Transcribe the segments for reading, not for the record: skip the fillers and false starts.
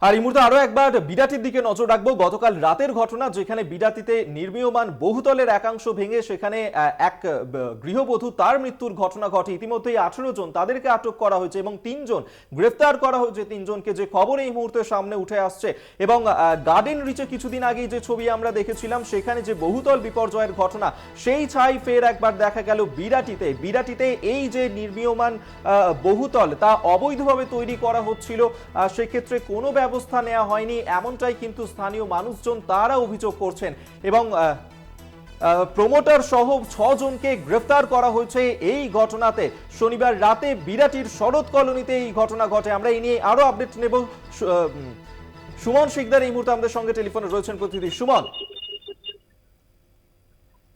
আর এই মুহূর্তে আরো একবার বিরাটির দিকে নজর রাখবো। গতকাল রাতের ঘটনা, যেখানে বিরাটিতে নির্মীয়মান বহুতলের একাংশ ভেঙে সেখানে এক গৃহবধূ তার মৃত্যুর ঘটনা ঘটে। ইতিমধ্যেই 18 জন তাদেরকে আটক করা হয়েছে এবং 3 জন গ্রেফতার করা হয়েছে। 3 জনকে, যে খবর এই মুহূর্তে সামনে উঠে আসছে। এবং গার্ডেন রিচে কিছুদিন আগেই যে ছবি আমরা দেখেছিলাম, সেখানে যে বহুতল বিপর্যয়ের ঘটনা, সেই ছাই ফের একবার দেখা গেল বিরাটিতে এই যে নির্মীয়মান বহুতল তা অবৈধভাবে তৈরি করা হচ্ছিল, সেক্ষেত্রে কোনো ব্যবস্থা নেওয়া হয়নি, এমনটাই কিন্তু স্থানীয় মানুষজন তারা অভিযোগ করছেন। এবং প্রমোটার সহ 6 জনকে গ্রেফতার করা হয়েছে এই ঘটনাতে। শনিবার রাতে বিরাটির শরৎ কলোনিতে এই ঘটনা ঘটে। আমরা এই নিয়ে আরো আপডেট নেব। সুমন শিকদার এই মুহূর্তে আমাদের সঙ্গে টেলিফোনে রয়েছেন প্রতিনিধি। সুমন,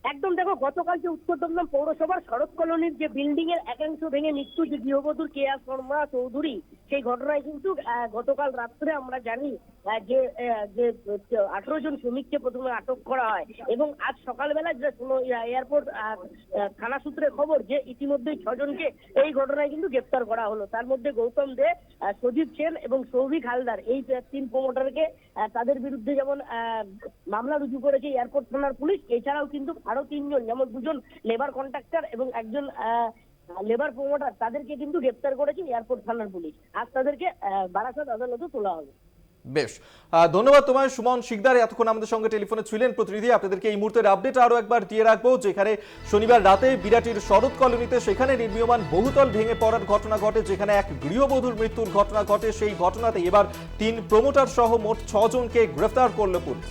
একদম দেখো, গতকাল যে উত্তর দমদম পৌরসভার শরৎ কলোনির যে বিল্ডিং এর একাংশ ভেঙে মৃত্যু যে গৃহবধূর কেয়া শর্মা চৌধুরী, সেই ঘটনায় কিন্তু গতকাল রাত্রে আমরা জানি যে 18 জন শ্রমিককে প্রথমে আটক করা হয় এবং আজ সকালবেলা যে এয়ারপোর্ট থানা সূত্রে খবর যে ইতিমধ্যেই 6 জনকে এই ঘটনায় কিন্তু গ্রেপ্তার করা হলো। তার মধ্যে গৌতম দে, সজীব সেন এবং সৌভিক হালদার, এই 3 প্রমোটারকে তাদের বিরুদ্ধে যেমন মামলা রুজু করেছে এয়ারপোর্ট থানার পুলিশ। এছাড়াও কিন্তু আরো 3 জন, যেমন 2 জন লেবার কন্ট্রাক্টর এবং একজন লেবার প্রমোটার, তাদেরকে কিন্তু গ্রেপ্তার করেছে এয়ারপোর্ট থানার পুলিশ। আজ তাদেরকে বারাসাত আদালতে তোলা হবে। বেশ, ধন্যবাদ তোমায় সুমন শিকদার। এতক্ষণ আমাদের সঙ্গে টেলিফোনে ছিলেন প্রতিনিধি। আপনাদেরকে এই মুহূর্তের আপডেট আরো একবার দিয়ে রাখবো, যেখানে শনিবার রাতে বিরাটির শরৎ কলোনিতে সেখানে নির্মীয়মান বহুতল ভেঙে পড়ার ঘটনা ঘটে, যেখানে এক গৃহবধূর মৃত্যুর ঘটনা ঘটে। সেই ঘটনাতে এবার 3 প্রমোটার সহ মোট 6 জনকে গ্রেফতার করল পুলিশ।